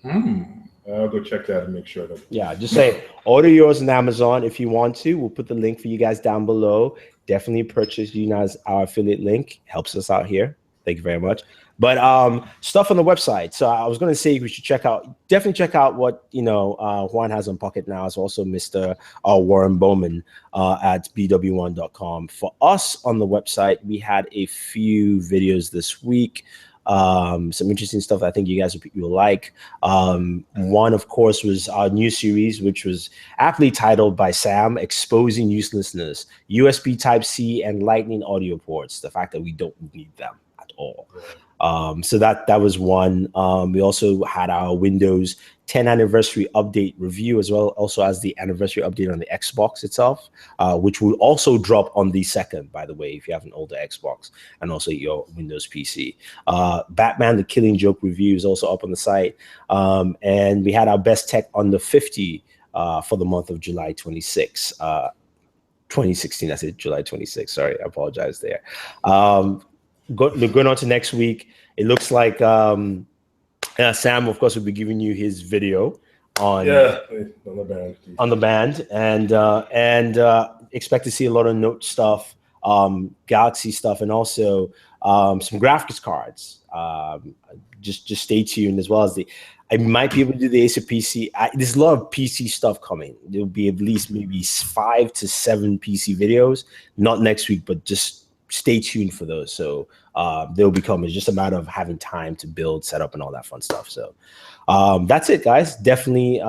I'll go check that and make sure that. Yeah, just say order yours on Amazon if you want to. We'll put the link for you guys down below. Definitely purchase our affiliate link. Helps us out here. Thank you very much. But stuff on the website. So I was going to say we should definitely check out what Juan has on Pocket Now. It's also Mr. Warren Bowman at bw1.com. For us on the website, we had a few videos this week. Some interesting stuff that I think you guys will like. One, of course, was our new series, which was aptly titled by Sam, Exposing Uselessness, USB Type-C and Lightning audio ports, the fact that we don't need them at all. So that was one. We also had our Windows 10 anniversary update review, as well also as the anniversary update on the Xbox itself, which will also drop on the 2nd, by the way, if you have an older Xbox and also your Windows PC. Batman the Killing Joke review is also up on the site. And we had our best tech under 50 for the month of July 26, 2016. I said July 26. Sorry, I apologize there. Going on to next week, it looks like Sam, of course, will be giving you his video on the band, and expect to see a lot of Note stuff, Galaxy stuff, and also some graphics cards. Just stay tuned, as well as I might be able to do the Acer PC. There's a lot of PC stuff coming. There'll be at least maybe 5 to 7 PC videos, not next week, but just stay tuned for those. So they'll be coming. It's just a matter of having time to build, set up, and all that fun stuff. So that's it, guys. Definitely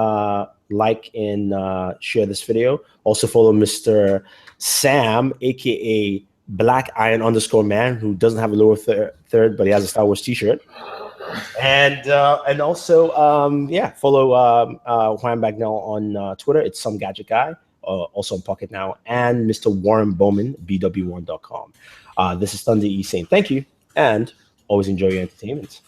like and share this video. Also follow Mr. Sam, aka Black Iron _man, who doesn't have a lower third, but he has a Star Wars t-shirt. And also follow Juan Bagnell on Twitter. It's Some Gadget Guy. Also on Pocket Now, and Mr. Warren Bowman, BW1.com. This is Thunder E saying thank you, and always enjoy your entertainment.